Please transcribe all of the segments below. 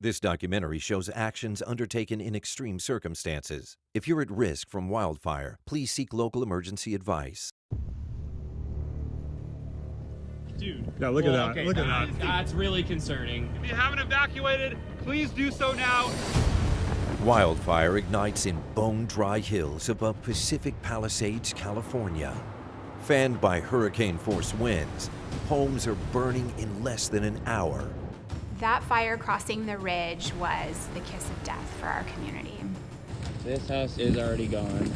This documentary shows actions undertaken in extreme circumstances. If you're at risk from wildfire, please seek local emergency advice. Dude. Yeah, look at that. Okay, look at that. That's really concerning. If you haven't evacuated, please do so now. Wildfire ignites in bone-dry hills above Pacific Palisades, California. Fanned by hurricane-force winds, homes are burning in less than an hour. That fire crossing the ridge was the kiss of death for our community. This house is already gone.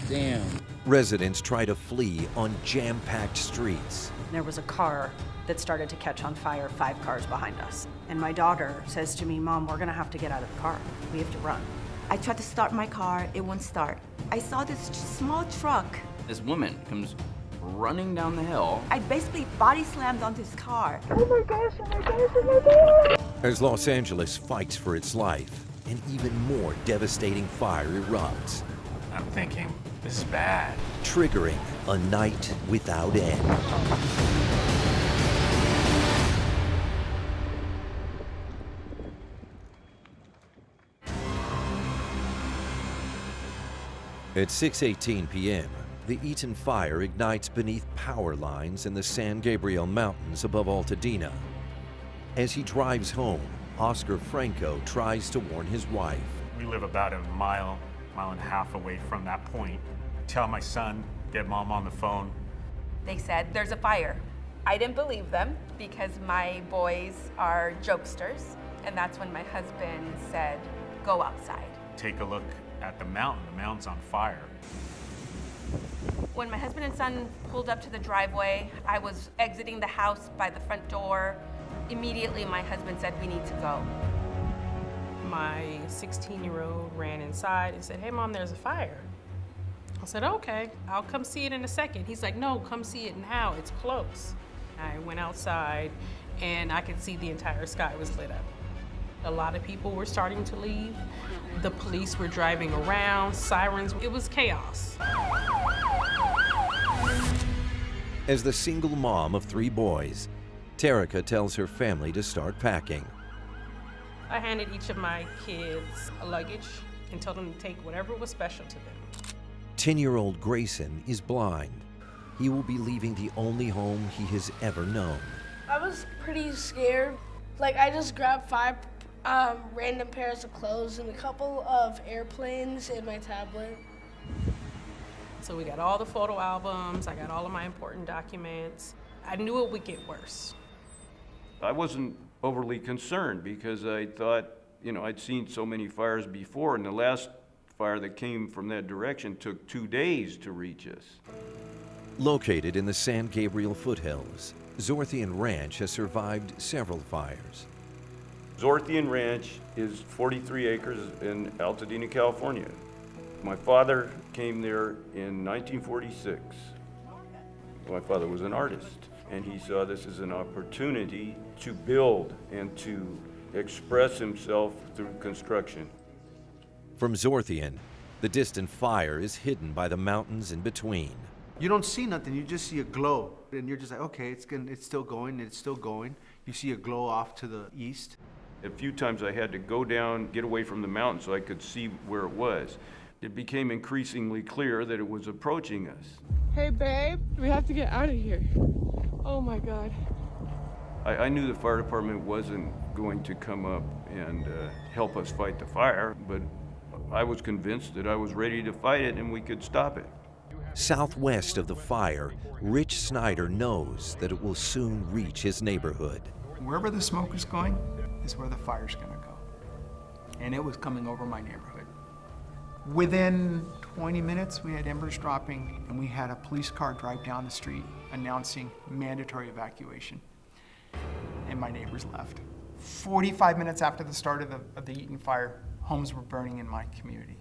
Damn. Residents try to flee on jam-packed streets. There was a car that started to catch on fire 5 cars behind us. And my daughter says to me, "Mom, we're gonna have to get out of the car. We have to run." I tried to start my car, it won't start. I saw this small truck. This woman comes running down the hill. I basically body slammed onto this car. Oh my gosh, oh my gosh, oh my gosh. As Los Angeles fights for its life, an even more devastating fire erupts, I'm thinking, this is bad. triggering a night without end. At 6:18 p.m., the Eaton fire ignites beneath power lines in the San Gabriel Mountains above Altadena. As he drives home, Oscar Franco tries to warn his wife. We live about a mile and a half away from that point. Tell my son, get mom on the phone. They said, there's a fire. I didn't believe them because my boys are jokesters. And that's when my husband said, go outside. Take a look at the mountain. The mountain's on fire. When my husband and son pulled up to the driveway, I was exiting the house by the front door. Immediately, my husband said, we need to go. My 16-year-old ran inside and said, "Hey, Mom, there's a fire." I said, "Okay, I'll come see it in a second." He's like, "No, come see it now, it's close." I went outside and I could see the entire sky was lit up. A lot of people were starting to leave. The police were driving around, sirens, it was chaos. As the single mom of 3 boys, Terica tells her family to start packing. I handed each of my kids a luggage and told them to take whatever was special to them. 10-year-old Grayson is blind. He will be leaving the only home he has ever known. I was pretty scared. Like, I just grabbed 5 random pairs of clothes and a couple of airplanes in my tablet. So we got all the photo albums, I got all of my important documents. I knew it would get worse. I wasn't overly concerned because I thought, I'd seen so many fires before, and the last fire that came from that direction took 2 days to reach us. Located in the San Gabriel foothills, Zorthian Ranch has survived several fires. Zorthian Ranch is 43 acres in Altadena, California. My father came there in 1946. My father was an artist, and he saw this as an opportunity to build and to express himself through construction. From Zorthian, the distant fire is hidden by the mountains in between. You don't see nothing, you just see a glow. And you're just like, okay, it's still going, it's still going. You see a glow off to the east. A few times I had to go down, get away from the mountain so I could see where it was. It became increasingly clear that it was approaching us. Hey babe, we have to get out of here. Oh my God. I knew the fire department wasn't going to come up and help us fight the fire, but I was convinced that I was ready to fight it and we could stop it. Southwest of the fire, Rich Snyder knows that it will soon reach his neighborhood. Wherever the smoke is going is where the fire's gonna go. And it was coming over my neighborhood. Within 20 minutes, we had embers dropping, and we had a police car drive down the street announcing mandatory evacuation. And my neighbors left. 45 minutes after the start of the Eaton fire, homes were burning in my community.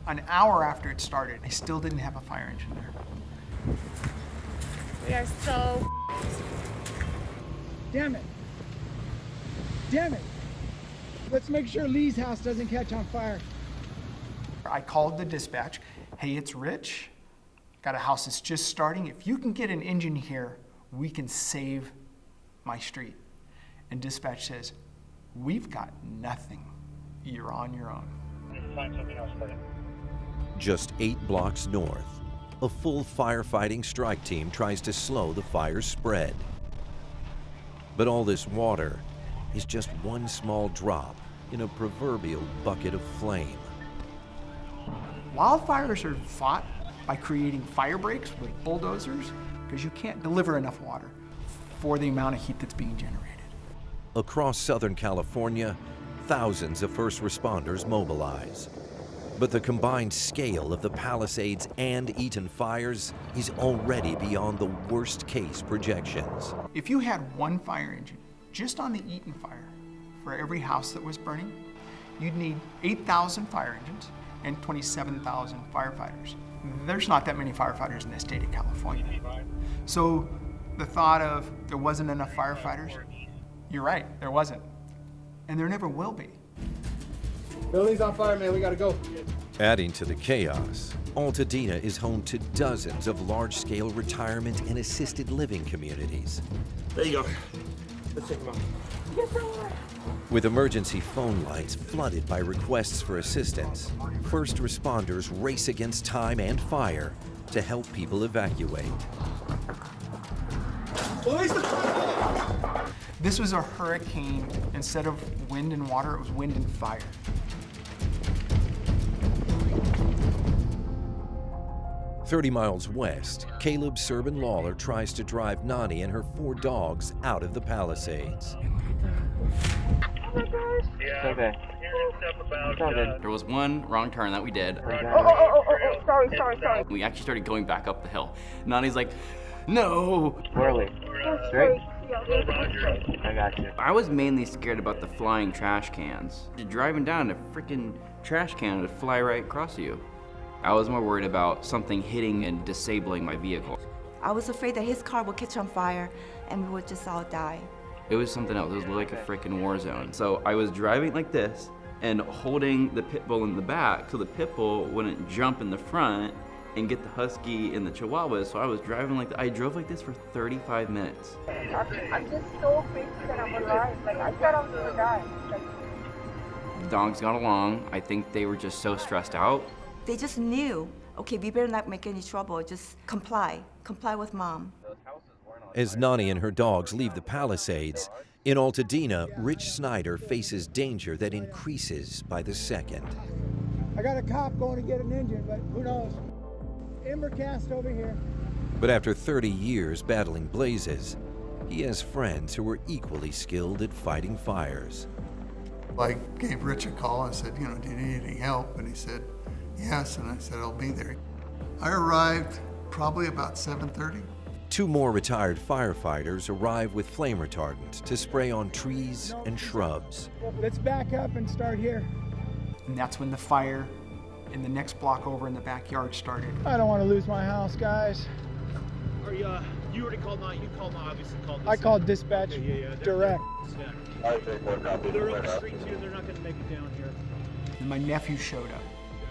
An hour after it started, I still didn't have a fire engine there. We are so Damn it. Damn it. Let's make sure Lee's house doesn't catch on fire. I called the dispatch. Hey, it's Rich. Got a house that's just starting. If you can get an engine here, we can save my street. And dispatch says, we've got nothing. You're on your own. Find something else for you. Just 8 blocks north, a full firefighting strike team tries to slow the fire's spread. But all this water is just one small drop in a proverbial bucket of flame. Wildfires are fought by creating fire breaks with bulldozers because you can't deliver enough water for the amount of heat that's being generated. Across Southern California, thousands of first responders mobilize. But the combined scale of the Palisades and Eaton fires is already beyond the worst-case projections. If you had one fire engine just on the Eaton fire for every house that was burning, you'd need 8,000 fire engines and 27,000 firefighters. There's not that many firefighters in the state of California. So the thought of there wasn't enough firefighters, you're right, there wasn't. And there never will be. Building's on fire, man, we gotta go. Adding to the chaos, Altadena is home to dozens of large-scale retirement and assisted living communities. There you go. Let's take them out. With emergency phone lines flooded by requests for assistance, first responders race against time and fire to help people evacuate. This was a hurricane. Instead of wind and water, it was wind and fire. "30 miles west, Caleb Serban Lawler tries to drive Nani and her 4 dogs out of the Palisades. It's okay. There was one wrong turn that we did. Sorry. We actually started going back up the hill. Nani's like, no! Whirly. Straight? I got you. I was mainly scared about the flying trash cans. You're driving down, a freaking trash can would fly right across you. I was more worried about something hitting and disabling my vehicle. I was afraid that his car would catch on fire and we would just all die. It was something else. It was like a freaking war zone. So I was driving like this and holding the pit bull in the back so the pit bull wouldn't jump in the front and get the husky and the chihuahua. So I was driving like I drove like this for 35 minutes. I'm just so grateful that I'm alive. Like, I thought I was gonna die. The dogs got along. I think they were just so stressed out. They just knew, okay, we better not make any trouble. Just comply with mom. As Nani and her dogs leave the Palisades, in Altadena, Rich Snyder faces danger that increases by the second. I got a cop going to get an engine, but who knows? Embercast over here. But after 30 years battling blazes, he has friends who are equally skilled at fighting fires. I gave Rich a call. I said, do you need any help? And he said, yes. And I said, I'll be there. I arrived probably about 7:30. 2 more retired firefighters arrive with flame retardant to spray on trees and shrubs. Let's back up and start here. And that's when the fire in the next block over in the backyard started. I don't want to lose my house, guys. Are you already called 9? You called 9, obviously called this. I called dispatch direct. They're up the street too, they're not going to make it down here. And my nephew showed up.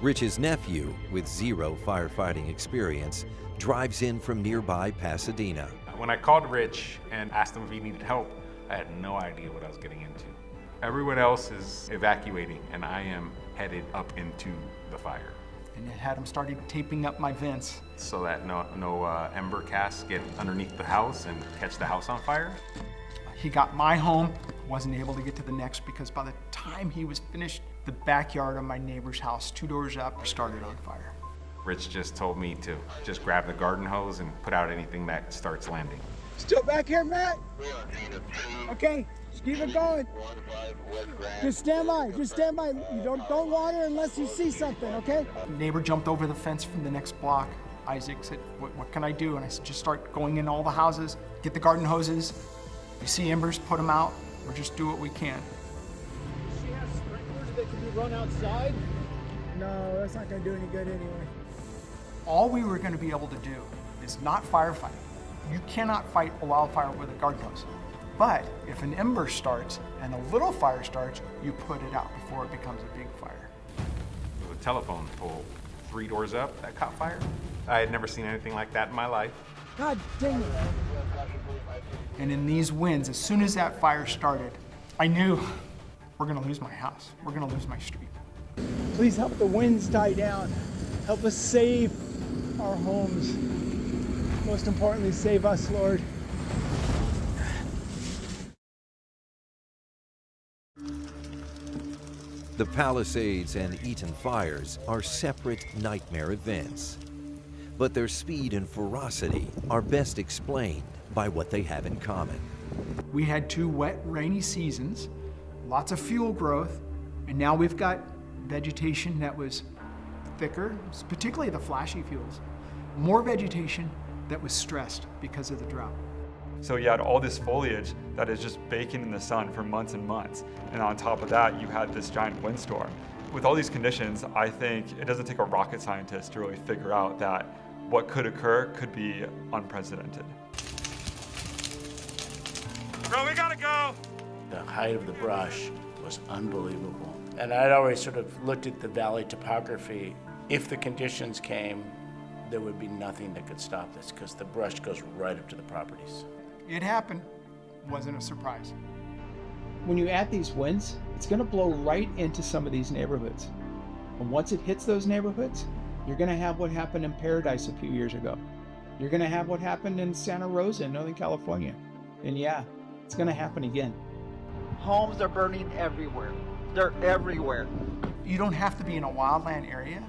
Rich's nephew, with 0 firefighting experience, drives in from nearby Pasadena. When I called Rich and asked him if he needed help, I had no idea what I was getting into. Everyone else is evacuating, and I am headed up into the fire. And it had him started taping up my vents. So that no ember casts get underneath the house and catch the house on fire. He got my home, wasn't able to get to the next because by the time he was finished, the backyard of my neighbor's house, 2 doors up, started on fire. Rich just told me to just grab the garden hose and put out anything that starts landing. Still back here, Matt? Okay, just keep it going. Just stand by. You don't water unless you see something, okay? The neighbor jumped over the fence from the next block. Isaac said, what can I do? And I said, just start going in all the houses, get the garden hoses. You see embers, put them out, or just do what we can. Does she have sprinklers that can be run outside? No, that's not gonna do any good anyway. All we were gonna be able to do is not firefight. You cannot fight a wildfire with a garden hose. But if an ember starts and a little fire starts, you put it out before it becomes a big fire. There was a telephone pole 3 doors up that caught fire. I had never seen anything like that in my life. God dang it. And in these winds, as soon as that fire started, I knew we're gonna lose my house. We're gonna lose my street. Please help the winds die down. Help us save our homes. Most importantly, save us, Lord. The Palisades and Eaton fires are separate nightmare events, but their speed and ferocity are best explained by what they have in common. We had 2 wet, rainy seasons, lots of fuel growth, and now we've got vegetation that was thicker, particularly the flashy fuels. More vegetation that was stressed because of the drought. So you had all this foliage that is just baking in the sun for months and months. And on top of that, you had this giant windstorm. With all these conditions, I think it doesn't take a rocket scientist to really figure out that what could occur could be unprecedented. Bro, we gotta go! The height of the brush was unbelievable. And I'd always sort of looked at the valley topography. If the conditions came, there would be nothing that could stop this because the brush goes right up to the properties. It happened. Wasn't a surprise. When you add these winds, it's going to blow right into some of these neighborhoods. And once it hits those neighborhoods, you're going to have what happened in Paradise a few years ago. You're going to have what happened in Santa Rosa in Northern California. And yeah, it's going to happen again. Homes are burning everywhere. They're everywhere. You don't have to be in a wildland area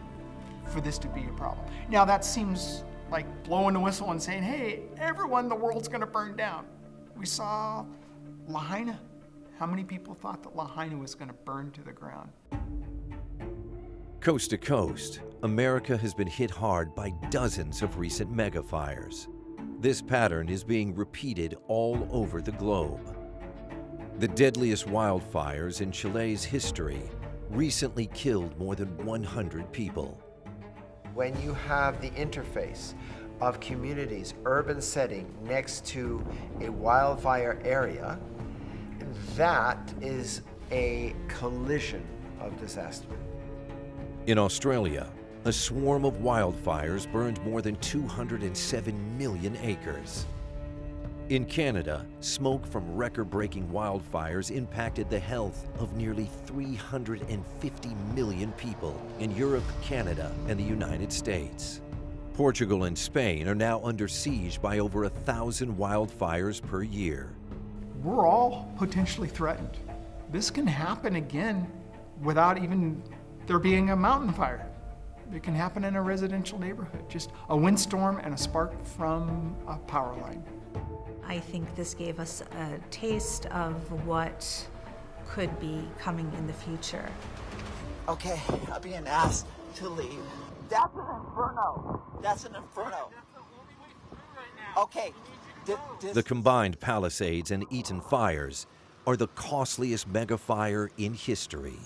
for this to be a problem. Now that seems like blowing the whistle and saying, hey, everyone in the world's gonna burn down. We saw Lahaina. How many people thought that Lahaina was gonna burn to the ground? Coast to coast, America has been hit hard by dozens of recent megafires. This pattern is being repeated all over the globe. The deadliest wildfires in Chile's history recently killed more than 100 people. When you have the interface of communities, urban setting next to a wildfire area, that is a collision of disaster. In Australia, a swarm of wildfires burned more than 207 million acres. In Canada, smoke from record-breaking wildfires impacted the health of nearly 350 million people in Europe, Canada, and the United States. Portugal and Spain are now under siege by over 1,000 wildfires per year. We're all potentially threatened. This can happen again without even there being a mountain fire. It can happen in a residential neighborhood, just a windstorm and a spark from a power line. I think this gave us a taste of what could be coming in the future. Okay, I'm being asked to leave. That's an inferno. That's an inferno. Okay. The combined Palisades and Eaton fires are the costliest megafire in history.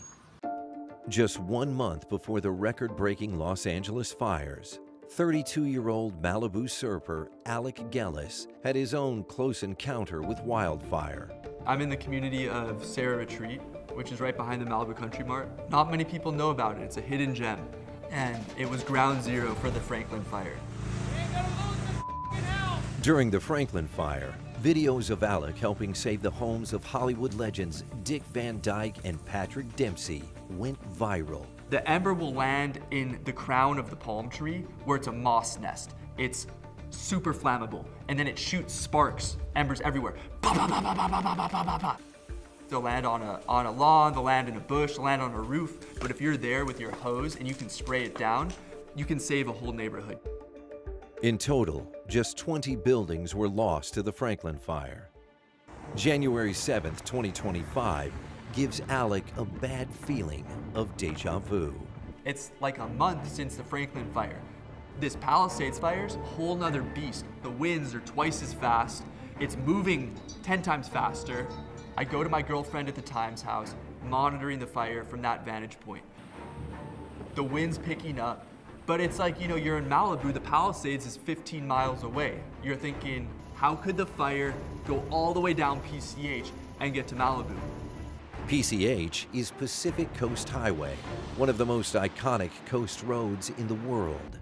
Just 1 month before the record-breaking Los Angeles fires, 32-year-old Malibu surfer Alec Gellis had his own close encounter with wildfire. I'm in the community of Sarah Retreat, which is right behind the Malibu Country Mart. Not many people know about it. It's a hidden gem. And it was ground zero for the Franklin fire. During the Franklin fire, videos of Alec helping save the homes of Hollywood legends Dick Van Dyke and Patrick Dempsey went viral. The ember will land in the crown of the palm tree where it's a moss nest. It's super flammable, and then it shoots sparks, embers everywhere. Bah, bah, bah, bah, bah, bah, bah, bah, bah, bah. They'll land on a lawn, they'll land in a bush, they'll land on a roof, but if you're there with your hose and you can spray it down, you can save a whole neighborhood. In total, just 20 buildings were lost to the Franklin fire. January 7th, 2025, gives Alec a bad feeling of deja vu. It's like a month since the Franklin fire. This Palisades fire's a whole nother beast. The winds are twice as fast. It's moving 10 times faster. I go to my girlfriend at the time's house, monitoring the fire from that vantage point. The wind's picking up, but it's like, you know, you're in Malibu, the Palisades is 15 miles away. You're thinking, how could the fire go all the way down PCH and get to Malibu? PCH is Pacific Coast Highway, one of the most iconic coast roads in the world.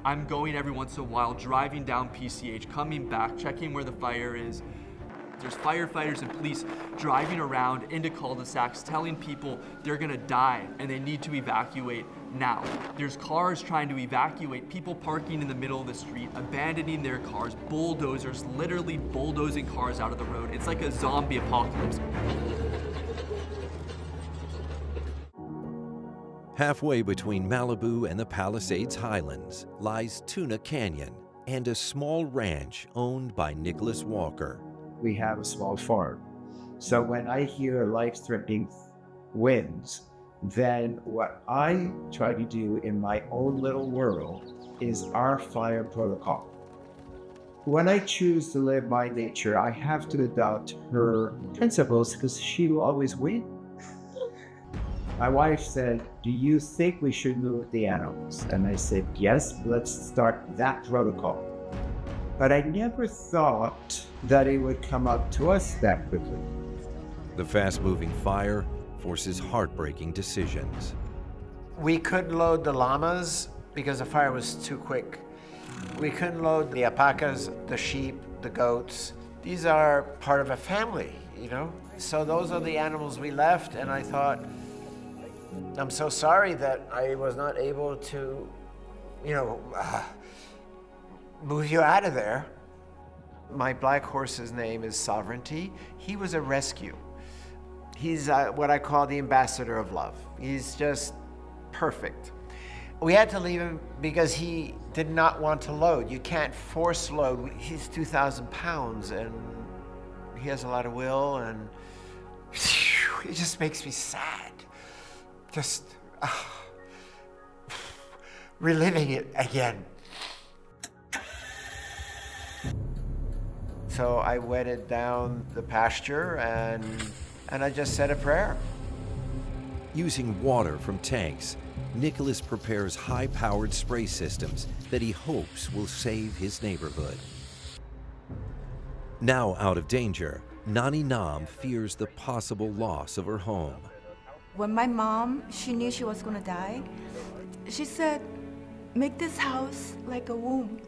I'm going every once in a while, driving down PCH, coming back, checking where the fire is. There's firefighters and police driving around into cul-de-sacs telling people they're gonna die and they need to evacuate now. There's cars trying to evacuate, people parking in the middle of the street, abandoning their cars, bulldozers literally bulldozing cars out of the road. It's like a zombie apocalypse. Halfway between Malibu and the Palisades Highlands lies Tuna Canyon and a small ranch owned by Nicholas Walker. We have a small farm. So when I hear life-threatening winds, then what I try to do in my own little world is our fire protocol. When I choose to live by nature, I have to adopt her principles because she will always win. My wife said, "Do you think we should move the animals?" And I said, "Yes, let's start that protocol." But I never thought that it would come up to us that quickly. The fast-moving fire forces heartbreaking decisions. We couldn't load the llamas because the fire was too quick. We couldn't load the alpacas, the sheep, the goats. These are part of a family, you know? So those are the animals we left, and I thought, I'm so sorry that I was not able to, move you out of there. My black horse's name is Sovereignty. He was a rescue. He's what I call the ambassador of love. He's just perfect. We had to leave him because he did not want to load. You can't force load. He's 2,000 pounds and he has a lot of will, and it just makes me sad. Just reliving it again. So I wetted down the pasture and I just said a prayer. Using water from tanks, Nicholas prepares high-powered spray systems that he hopes will save his neighborhood. Now out of danger, Nani Nam fears the possible loss of her home. When my mom, she knew she was gonna die, she said, "Make this house like a womb.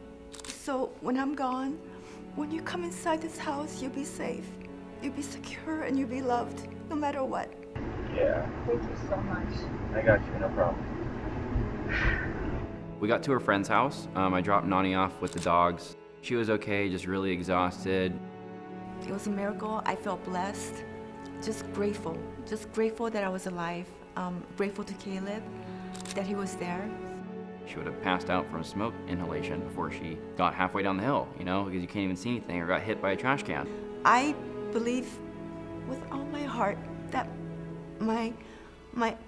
So when I'm gone, when you come inside this house, you'll be safe, you'll be secure, and you'll be loved, no matter what." Yeah. Thank you so much. I got you, no problem. We got to her friend's house. I dropped Nani off with the dogs. She was okay, just really exhausted. It was a miracle. I felt blessed, just grateful that I was alive, grateful to Caleb that he was there. She would have passed out from smoke inhalation before she got halfway down the hill, because you can't even see anything, or got hit by a trash can. I believe with all my heart that my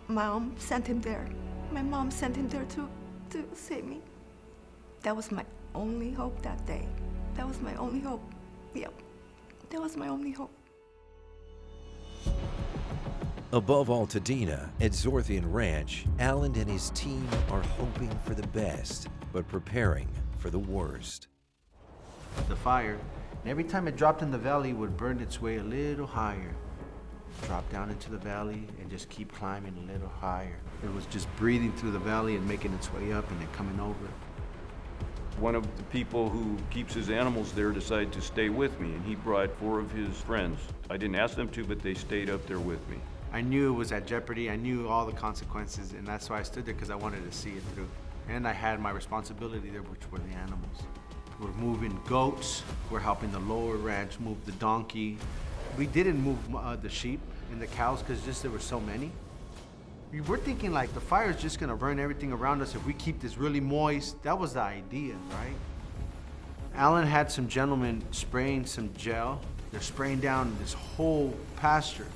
mom sent him there. My mom sent him there to save me. That was my only hope that day. That was my only hope. Yep. That was my only hope. Above Altadena, at Zorthian Ranch, Alan and his team are hoping for the best, but preparing for the worst. The fire, and every time it dropped in the valley, it would burn its way a little higher. Drop down into the valley and just keep climbing a little higher. It was just breathing through the valley and making its way up and then coming over. One of the people who keeps his animals there decided to stay with me, and he brought 4 of his friends. I didn't ask them to, but they stayed up there with me. I knew it was at jeopardy. I knew all the consequences, and that's why I stood there, because I wanted to see it through. And I had my responsibility there, which were the animals. We're moving goats. We're helping the lower ranch move the donkey. We didn't move the sheep and the cows because just there were so many. We're thinking like the fire is just gonna burn everything around us if we keep this really moist. That was the idea, right? Alan had some gentlemen spraying some gel. They're spraying down this whole pasture.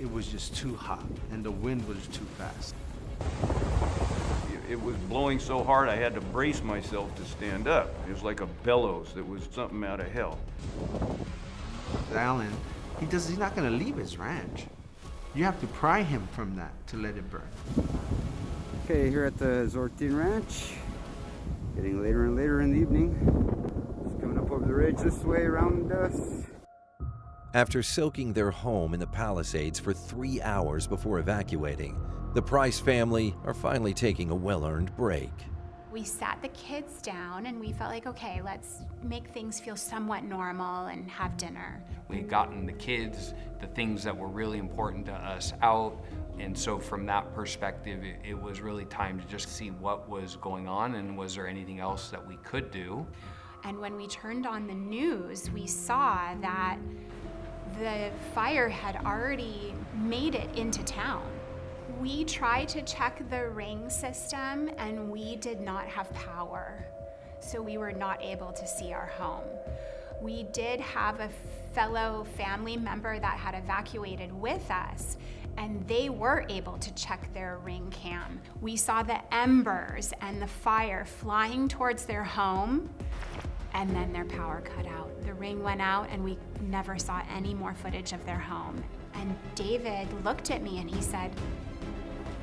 It was just too hot and the wind was too fast. It was blowing so hard I had to brace myself to stand up. It was like a bellows that was something out of hell. Alan, he's not gonna leave his ranch. You have to pry him from that to let it burn. Okay, here at the Zorthian Ranch, getting later and later in the evening. It's coming up over the ridge this way around us. After soaking their home in the Palisades for 3 hours before evacuating, the Price family are finally taking a well-earned break. We sat the kids down and we felt like, okay, let's make things feel somewhat normal and have dinner. We had gotten the kids, the things that were really important to us out. And so from that perspective, it was really time to just see what was going on and was there anything else that we could do. And when we turned on the news, we saw that the fire had already made it into town. We tried to check the ring system and we did not have power, so we were not able to see our home. We did have a fellow family member that had evacuated with us, and they were able to check their ring cam. We saw the embers and the fire flying towards their home, and then their power cut out. The ring went out and we never saw any more footage of their home. And David looked at me and he said,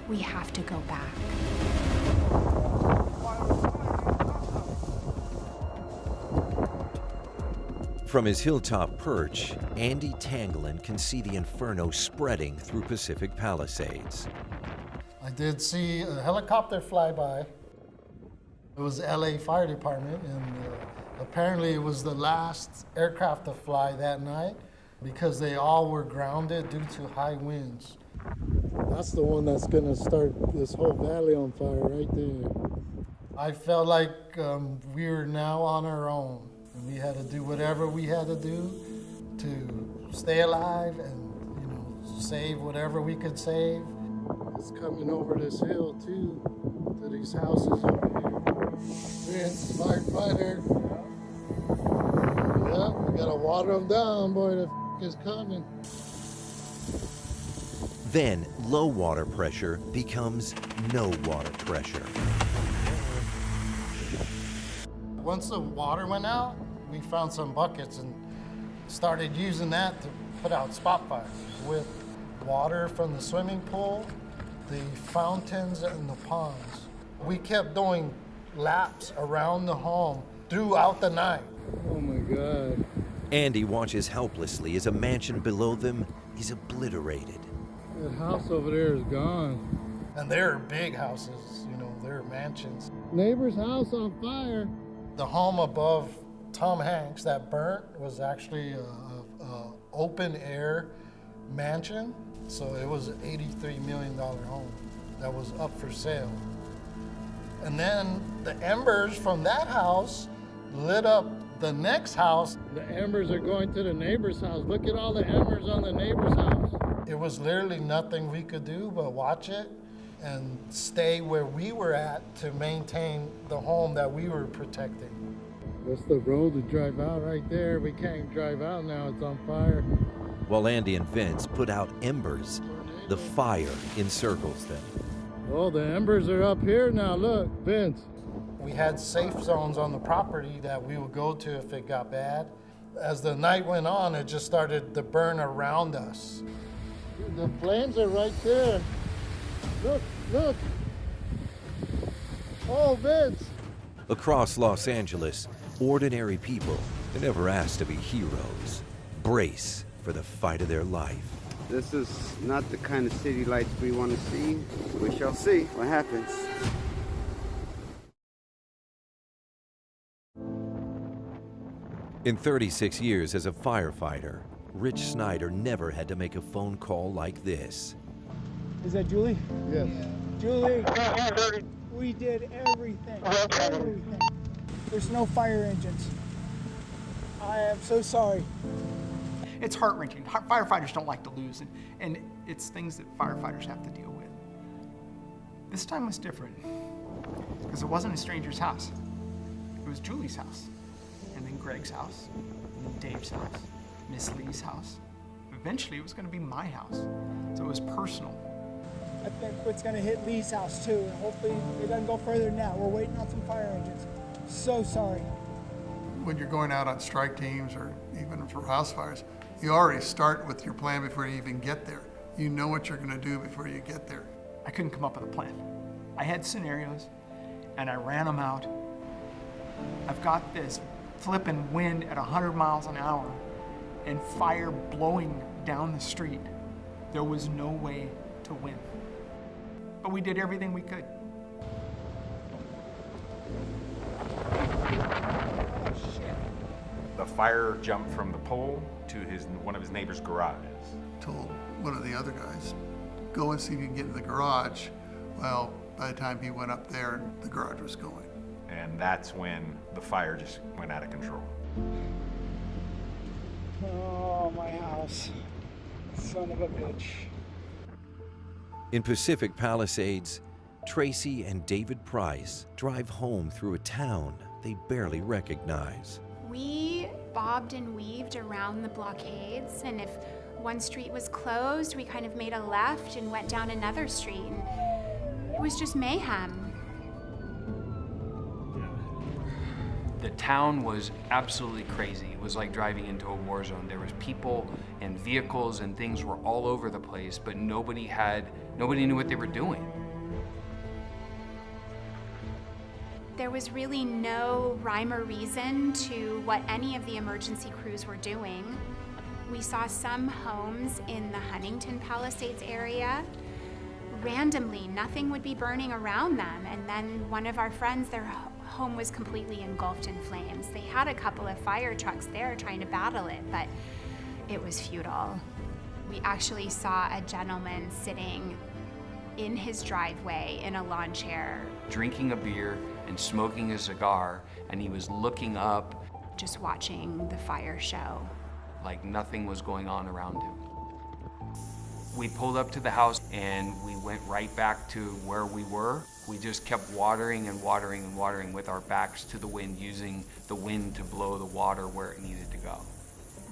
"We have to go back." From his hilltop perch, Andy Tanglin can see the Inferno spreading through Pacific Palisades. I did see a helicopter fly by. It was LA Fire Department, and apparently it was the last aircraft to fly that night because they all were grounded due to high winds. That's the one that's gonna start this whole valley on fire right there. I felt like we were now on our own. And we had to do whatever we had to do to stay alive and, save whatever we could save. It's coming over this hill too, to these houses over here. Vince, firefighter. Yep, we gotta water them down, boy, the is coming. Then low water pressure becomes no water pressure. Once the water went out, we found some buckets and started using that to put out spot fires with water from the swimming pool, the fountains, and the ponds. We kept doing laps around the home throughout the night. Oh my God. Andy watches helplessly as a mansion below them is obliterated. That house over there is gone. And they're big houses, they're mansions. Neighbor's house on fire. The home above Tom Hanks that burnt was actually a open air mansion. So it was an $83 million home that was up for sale. And then the embers from that house lit up the next house. The embers are going to the neighbor's house. Look at all the embers on the neighbor's house. It was literally nothing we could do but watch it and stay where we were at to maintain the home that we were protecting. That's the road to drive out right there. We can't drive out now, it's on fire. While Andy and Vince put out embers, the fire encircles them. Oh, the embers are up here now, look, Vince. We had safe zones on the property that we would go to if it got bad. As the night went on, it just started to burn around us. The flames are right there. Look, look. Oh, Vince. Across Los Angeles, ordinary people, they're never asked to be heroes, brace for the fight of their life. This is not the kind of city lights we want to see. We shall see what happens. In 36 years as a firefighter, Rich Snyder never had to make a phone call like this. Is that Julie? Yes. Julie, we did everything. Everything. There's no fire engines. I am so sorry. It's heart-wrenching. Firefighters don't like to lose, and it's things that firefighters have to deal with. This time was different, because it wasn't a stranger's house. It was Julie's house, and then Greg's house, and then Dave's house, Miss Lee's house. Eventually, it was going to be my house, so it was personal. I think it's going to hit Lee's house too, and hopefully it doesn't go further than that. We're waiting on some fire engines. So sorry. When you're going out on strike teams or even for house fires, you already start with your plan before you even get there. You know what you're going to do before you get there. I couldn't come up with a plan. I had scenarios, and I ran them out. I've got this flipping wind at 100 miles an hour and fire blowing down the street. There was no way to win. But we did everything we could. The fire jumped from the pole to one of his neighbor's garages. Told one of the other guys, go and see if you can get in the garage. Well, by the time he went up there, the garage was going. And that's when the fire just went out of control. Oh, my house. Son of a bitch. In Pacific Palisades, Tracy and David Price drive home through a town they barely recognize. We bobbed and weaved around the blockades, and if one street was closed, we kind of made a left and went down another street, and it was just mayhem. The town was absolutely crazy. It was like driving into a war zone. There was people and vehicles and things were all over the place, but nobody knew what they were doing. There was really no rhyme or reason to what any of the emergency crews were doing. We saw some homes in the Huntington Palisades area. Randomly, nothing would be burning around them, and then one of our friends, their home was completely engulfed in flames. They had a couple of fire trucks there trying to battle it, but it was futile. We actually saw a gentleman sitting in his driveway in a lawn chair, drinking a beer and smoking a cigar, and he was looking up, just watching the fire show. Like nothing was going on around him. We pulled up to the house and we went right back to where we were. We just kept watering and watering and watering with our backs to the wind, using the wind to blow the water where it needed to go.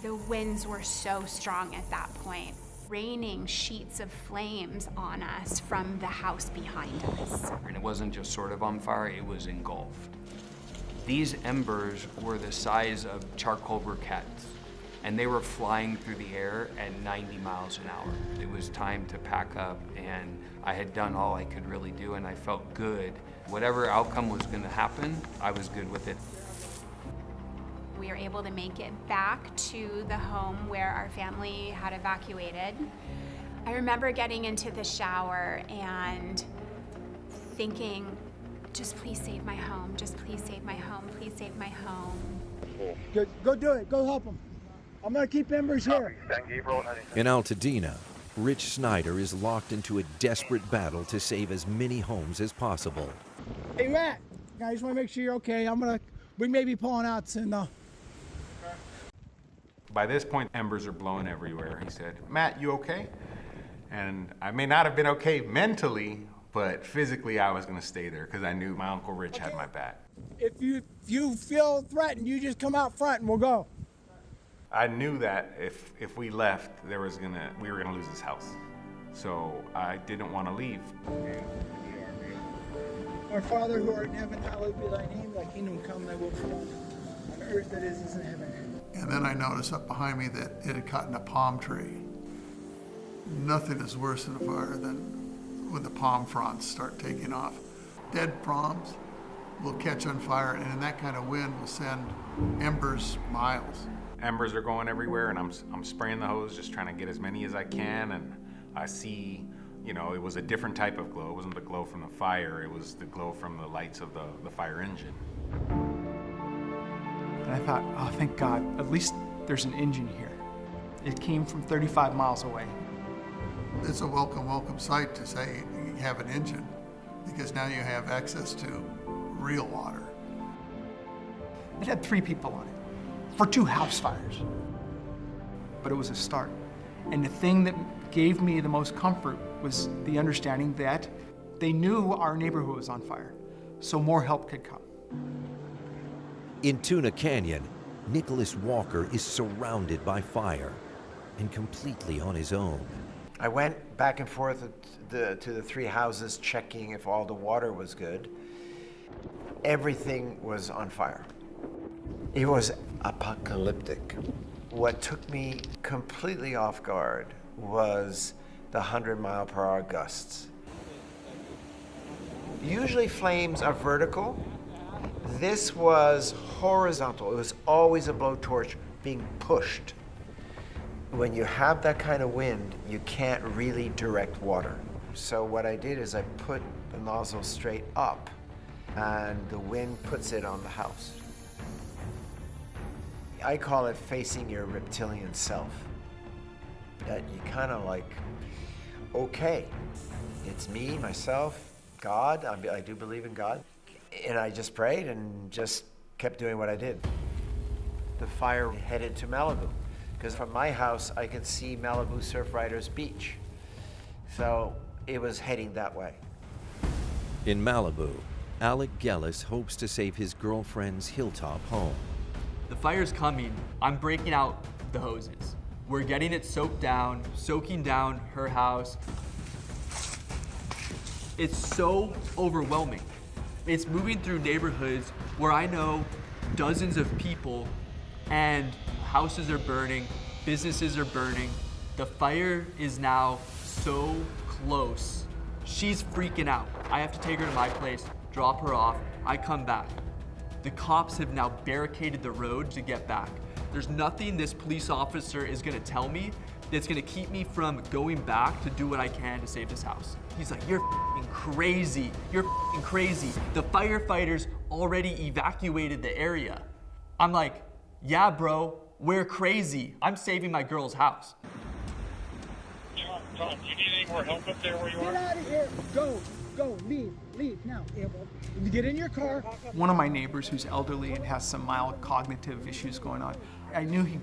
The winds were so strong at that point, raining sheets of flames on us from the house behind us. And it wasn't just sort of on fire, it was engulfed. These embers were the size of charcoal briquettes, and they were flying through the air at 90 miles an hour. It was time to pack up, and I had done all I could really do, and I felt good. Whatever outcome was gonna happen, I was good with it. We were able to make it back to the home where our family had evacuated. I remember getting into the shower and thinking, just please save my home, just please save my home, please save my home. Good. Go do it, go help them. I'm gonna keep embers here. In Altadena, Rich Snyder is locked into a desperate battle to save as many homes as possible. Hey, Matt, I just wanna make sure you're okay. We may be pulling out soon though. By this point, embers are blowing everywhere. He said, Matt, you okay? And I may not have been okay mentally, but physically I was gonna stay there because I knew my Uncle Rich had my back. If you feel threatened, you just come out front and we'll go. I knew that if we left, we were gonna lose this house. So I didn't want to leave. Our Father who art in heaven, hallowed be thy name, thy kingdom come, thy will be done, on earth that is in heaven. And then I noticed up behind me that it had caught in a palm tree. Nothing is worse in a fire than when the palm fronds start taking off. Dead palms will catch on fire, and in that kind of wind will send embers miles. Embers are going everywhere, and I'm spraying the hose, just trying to get as many as I can, and I see, it was a different type of glow. It wasn't the glow from the fire, it was the glow from the lights of the fire engine. And I thought, oh, thank God, at least there's an engine here. It came from 35 miles away. It's a welcome sight to say you have an engine, because now you have access to real water. It had 3 people on it for 2 house fires. But it was a start. And the thing that gave me the most comfort was the understanding that they knew our neighborhood was on fire, so more help could come. In Tuna Canyon, Nicholas Walker is surrounded by fire and completely on his own. I went back and forth to the 3 houses checking if all the water was good. Everything was on fire. It was apocalyptic. What took me completely off guard was the 100-mile-per-hour gusts. Usually flames are vertical. This was horizontal. It was always a blowtorch being pushed. When you have that kind of wind, you can't really direct water. So what I did is I put the nozzle straight up, and the wind puts it on the house. I call it facing your reptilian self. That you kind of like, okay, it's me, myself, God. I do believe in God. And I just prayed and just kept doing what I did. The fire headed to Malibu, because from my house, I could see Malibu Surfriders Beach. So it was heading that way. In Malibu, Alec Gellis hopes to save his girlfriend's hilltop home. The fire's coming. I'm breaking out the hoses. We're getting it soaked down, soaking down her house. It's so overwhelming. It's moving through neighborhoods where I know dozens of people, and houses are burning, businesses are burning. The fire is now so close. She's freaking out. I have to take her to my place, drop her off. I come back. The cops have now barricaded the road to get back. There's nothing this police officer is gonna tell me that's gonna keep me from going back to do what I can to save this house. He's like, you're f***ing crazy. You're f***ing crazy. The firefighters already evacuated the area. I'm like, yeah, bro, we're crazy. I'm saving my girl's house. Tom, do you need any more help up there where you are? Get out of here. Go, leave now. Get in your car. One of my neighbors who's elderly and has some mild cognitive issues going on, I knew he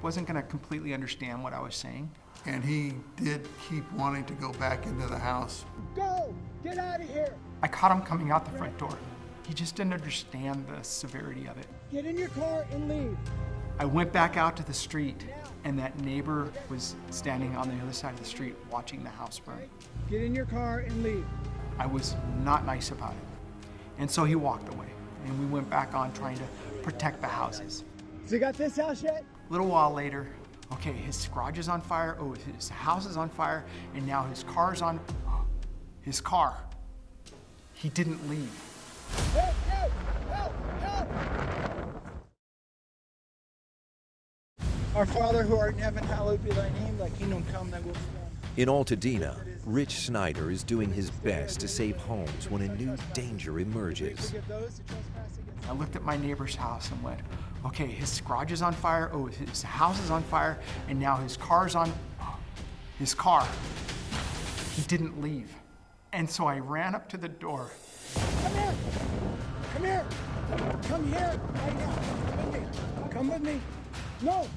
wasn't gonna completely understand what I was saying. And he did keep wanting to go back into the house. Go, get out of here. I caught him coming out the front door. He just didn't understand the severity of it. Get in your car and leave. I went back out to the street, and that neighbor was standing on the other side of the street watching the house burn. Get in your car and leave. I was not nice about it. And so he walked away, and we went back on trying to protect the houses. So you got this house yet? A little while later, okay, his garage is on fire, oh, his house is on fire, and now his car's on, his car. He didn't leave. Help! Our Father who art in heaven, hallowed be thy name, thy kingdom come, thy will be done. In Altadena, Rich Snyder is doing his best to save homes when a new danger emerges. I looked at my neighbor's house and went, okay, his garage is on fire, oh, his house is on fire, and now his car's on, his car. He didn't leave. And so I ran up to the door. Come here! Come here! Come here right now! Come with me! Come with me! No!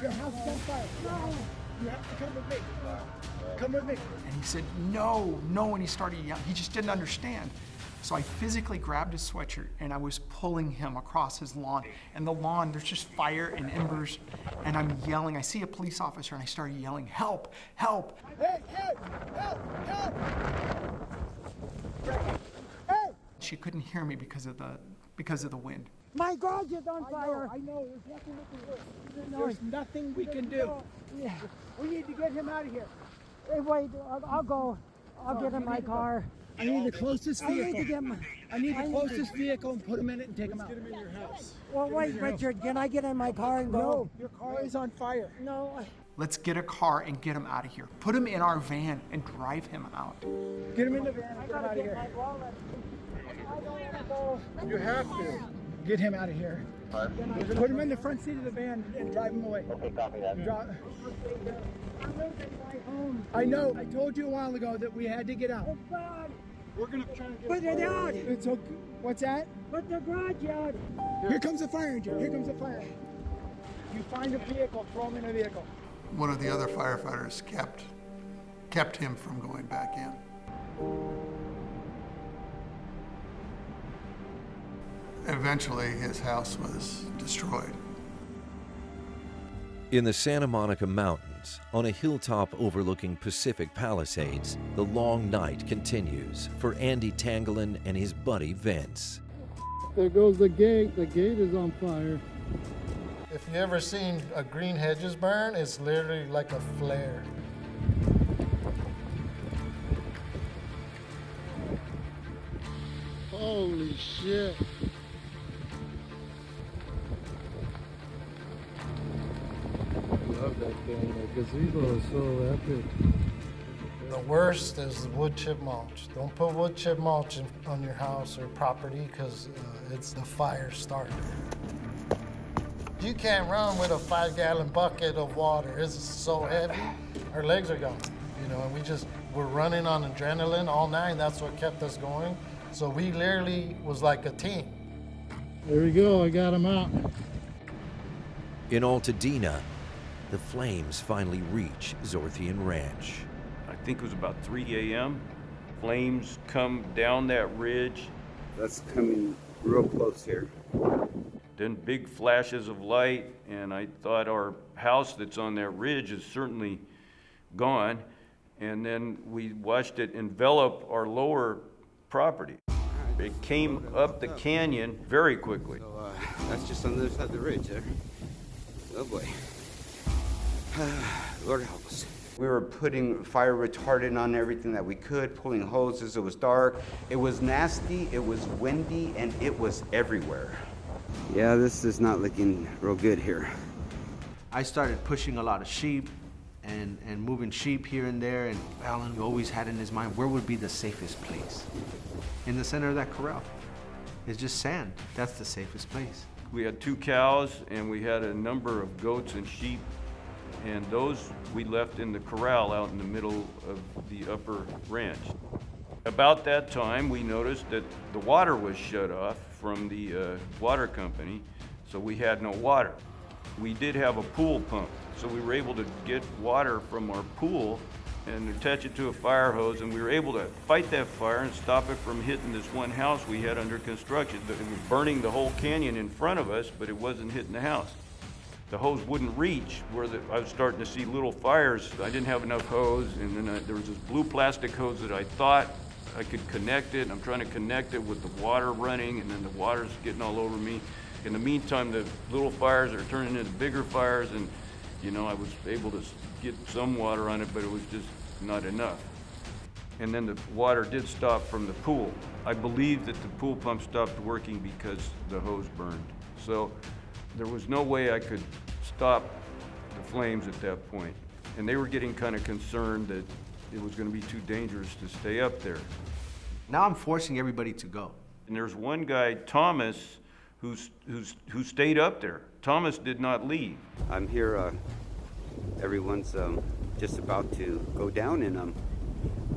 Your house is on fire! No! You have to come with me! Come with me! And he said, no, and he started yelling. He just didn't understand. So I physically grabbed his sweatshirt and I was pulling him across his lawn. And the lawn, there's just fire and embers. And I'm yelling. I see a police officer and I started yelling, help! Help! Hey! Help! Hey! She couldn't hear me because of the wind. My garage is on fire! I know. There's nothing we can do. Yeah. We need to get him out of here. Hey, wait, I'll go. I'll get in my car. I need the closest vehicle. I need the closest vehicle and put him in it and take him out. Get him in your house. Well, wait, Richard, can I get in my car and go? No, your car is on fire. No. Let's get a car and get him out of here. Put him in our van and drive him out. Get him in the van and get him out of here. You have to. Get him out of here. Put him in the front seat of the van and drive him away. Okay, copy that. I know. I told you a while ago that we had to get out. We're gonna try to get Put it out. It's okay. What's that? Put the garage out. Here comes a fire engine. Here comes a fire. You find a vehicle, throw him in a vehicle. One of the other firefighters kept him from going back in. Eventually, his house was destroyed. In the Santa Monica Mountains, on a hilltop overlooking Pacific Palisades, the long night continues for Andy Tangelin and his buddy Vince. There goes the gate. The gate is on fire. If you ever seen a green hedges burn, it's literally like a flare. Holy shit. I love that thing. The gazebo is so epic. The worst is the wood chip mulch. Don't put wood chip mulch on your house or property because it's the fire starter. You can't run with a 5-gallon bucket of water. It's so heavy, our legs are gone. You know, and we're running on adrenaline all night. That's what kept us going. So we literally was like a team. There we go, I got him out. In Altadena, the flames finally reach Zorthian Ranch. I think it was about 3 a.m. Flames come down that ridge. That's coming real close here. Then big flashes of light, and I thought our house that's on that ridge is certainly gone. And then we watched it envelop our lower property. It came up the canyon very quickly. So that's just on the other side of the ridge there. Oh boy. Lord help us. We were putting fire retardant on everything that we could, pulling hoses. It was dark. It was nasty, it was windy, and it was everywhere. Yeah, this is not looking real good here. I started pushing a lot of sheep and moving sheep here and there, and Alan always had in his mind, where would be the safest place? In the center of that corral. It's just sand. That's the safest place. We had 2 cows, and we had a number of goats and sheep, and those we left in the corral out in the middle of the upper ranch. About that time, we noticed that the water was shut off from the water company, so we had no water. We did have a pool pump, so we were able to get water from our pool and attach it to a fire hose, and we were able to fight that fire and stop it from hitting this one house we had under construction. It was burning the whole canyon in front of us, but it wasn't hitting the house. The hose wouldn't reach where I was starting to see little fires. I didn't have enough hose, and then there was this blue plastic hose that I thought I could connect it. I'm trying to connect it with the water running, and then the water's getting all over me. In the meantime, the little fires are turning into bigger fires, and you know, I was able to get some water on it, but it was just not enough. And then the water did stop from the pool. I believe that the pool pump stopped working because the hose burned. So there was no way I could stop the flames at that point. And they were getting kind of concerned that it was going to be too dangerous to stay up there. Now I'm forcing everybody to go. And there's one guy, Thomas, who stayed up there. Thomas did not leave. I'm here, everyone's just about to go down, and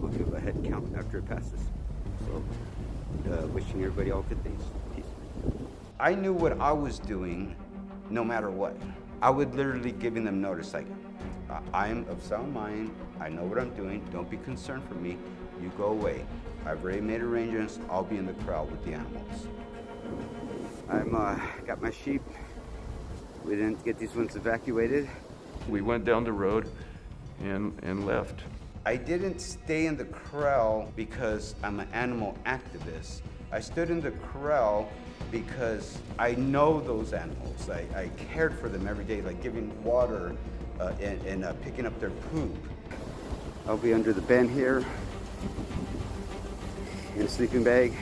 we'll give a head count after it passes. So, wishing everybody all good things. Peace. I knew what I was doing no matter what. I would literally giving them notice, like, I'm of sound mind, I know what I'm doing, don't be concerned for me, you go away. I've already made arrangements, I'll be in the corral with the animals. I'm got my sheep. We didn't get these ones evacuated. We went down the road and left. I didn't stay in the corral because I'm an animal activist. I stood in the corral because I know those animals. I cared for them every day, like giving water and picking up their poop. I'll be under the bed here in a sleeping bag.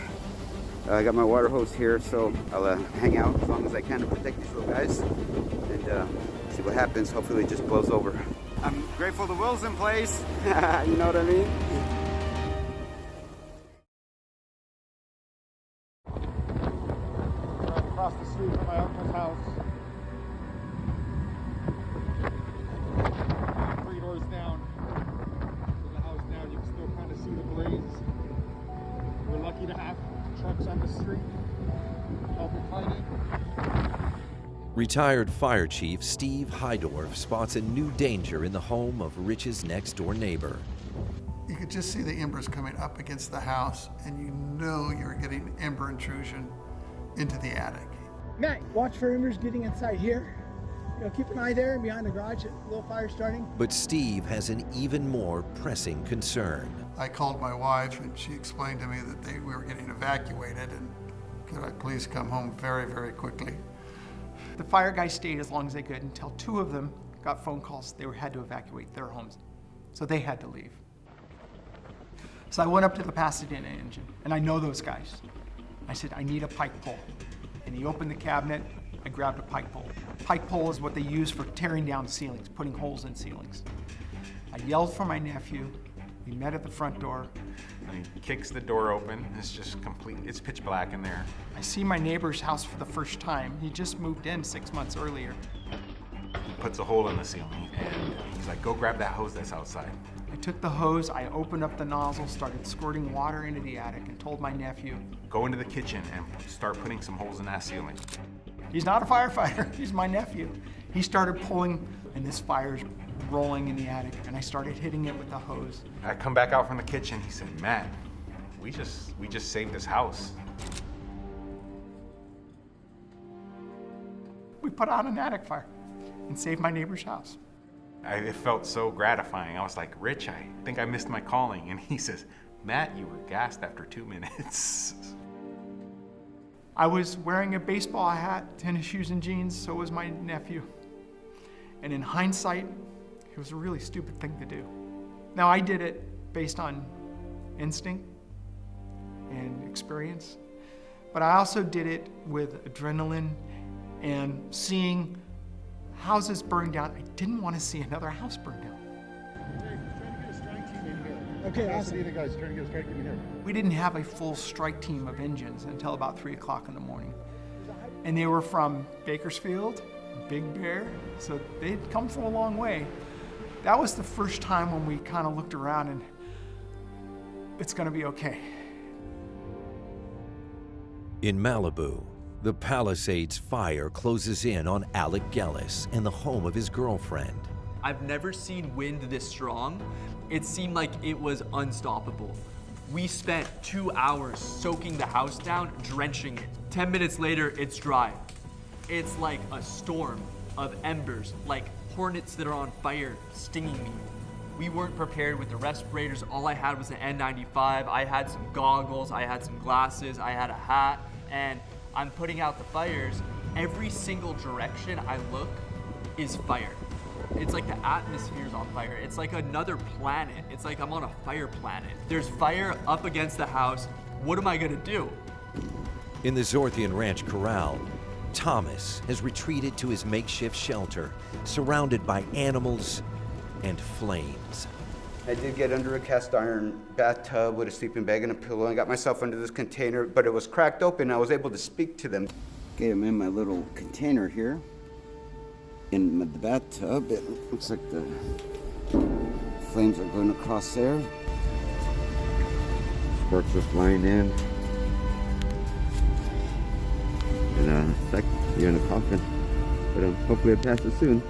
I got my water hose here, so I'll hang out as long as I can to protect these little guys and see what happens. Hopefully it just blows over. I'm grateful the will's in place. You know what I mean? Across the street from my uncle's house. 3 doors down from the house now, you can still kind of see the blaze. We're lucky to have trucks on the street helping fighting. Retired Fire Chief Steve Heidorf spots a new danger in the home of Rich's next-door neighbor. You could just see the embers coming up against the house, and you know you're getting ember intrusion into the attic. Matt, watch for embers getting inside here. You know, keep an eye there and behind the garage, a little fire starting. But Steve has an even more pressing concern. I called my wife, and she explained to me that we were getting evacuated, and could I please come home very, very quickly? The fire guys stayed as long as they could until 2 of them got phone calls they had to evacuate their homes. So they had to leave. So I went up to the Pasadena engine, and I know those guys. I said, I need a pike pole. And he opened the cabinet, I grabbed a pike pole. Pike pole is what they use for tearing down ceilings, putting holes in ceilings. I yelled for my nephew, We met at the front door. And he kicks the door open. It's just complete, it's pitch black in there. I see my neighbor's house for the first time. He just moved in 6 months earlier. He puts a hole in the ceiling and he's like, go grab that hose that's outside. I took the hose, I opened up the nozzle, started squirting water into the attic, and told my nephew, go into the kitchen and start putting some holes in that ceiling. He's not a firefighter, he's my nephew. He started pulling, and this fire's rolling in the attic, and I started hitting it with the hose. I come back out from the kitchen, he said, Matt, we just saved this house. We put out an attic fire and saved my neighbor's house. It felt so gratifying. I was like, Rich, I think I missed my calling. And he says, Matt, you were gassed after 2 minutes. I was wearing a baseball hat, tennis shoes, and jeans, so was my nephew. And in hindsight, it was a really stupid thing to do. Now, I did it based on instinct and experience, but I also did it with adrenaline and seeing houses burn down. I didn't want to see another house burn down. Hey, trying to get a strike team in here. Okay, awesome. Pasadena guys trying to get a strike team in here. We didn't have a full strike team of engines until about 3 o'clock in the morning. And they were from Bakersfield, Big Bear, so they'd come from a long way. That was the first time when we kind of looked around and it's gonna be okay. In Malibu, the Palisades fire closes in on Alec Gellis and the home of his girlfriend. I've never seen wind this strong. It seemed like it was unstoppable. We spent 2 hours soaking the house down, drenching it. 10 minutes later, it's dry. It's like a storm of embers, like hornets that are on fire stinging me. We weren't prepared with the respirators. All I had was an N95. I had some goggles, I had some glasses, I had a hat, and I'm putting out the fires. Every single direction I look is fire. It's like the atmosphere's on fire. It's like another planet. It's like I'm on a fire planet. There's fire up against the house. What am I gonna do? In the Zorthian Ranch Corral, Thomas has retreated to his makeshift shelter, surrounded by animals and flames. I did get under a cast iron bathtub with a sleeping bag and a pillow and got myself under this container, but it was cracked open. I was able to speak to them. Okay, I'm in my little container here. In the bathtub, it looks like the flames are going across there. Sparks are flying in. And it's like you're in a coffin, but hopefully it passes soon.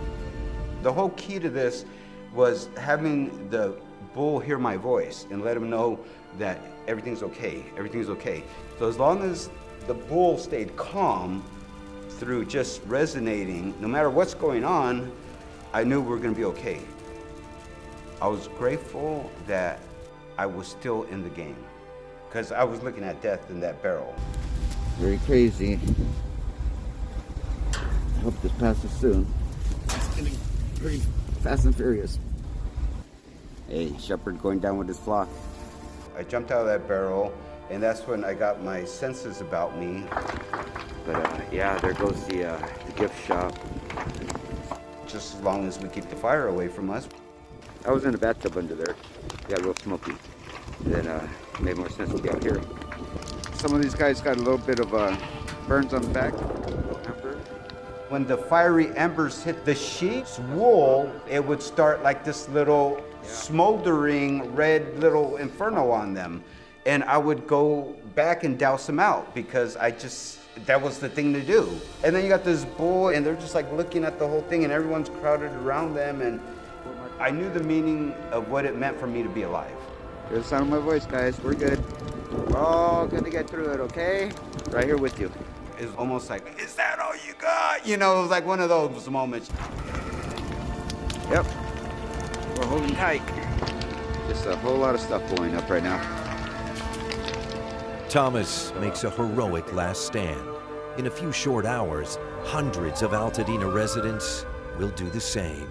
The whole key to this was having the bull hear my voice and let him know that everything's okay, everything's okay. So as long as the bull stayed calm through just resonating, no matter what's going on, I knew we were gonna be okay. I was grateful that I was still in the game because I was looking at death in that barrel. Very crazy. I hope this passes soon. It's getting pretty fast and furious. Hey, shepherd going down with his flock. I jumped out of that barrel, and that's when I got my senses about me. But yeah, there goes the gift shop. Just as long as we keep the fire away from us. I was in a bathtub under there. Got real smoky. Then it made more sense to be out here. Some of these guys got a little bit of burns on the back. When the fiery embers hit the sheep's wool, it would start like this little smoldering red little inferno on them. And I would go back and douse them out because that was the thing to do. And then you got this bull and they're just like looking at the whole thing and everyone's crowded around them. And I knew the meaning of what it meant for me to be alive. Here's the sound of my voice, guys. We're good. We're all gonna get through it, okay? Right here with you. It's almost like, is that all you got? You know, it was like one of those moments. Yep, we're holding tight. Just a whole lot of stuff blowing up right now. Thomas makes a heroic last stand. In a few short hours, hundreds of Altadena residents will do the same.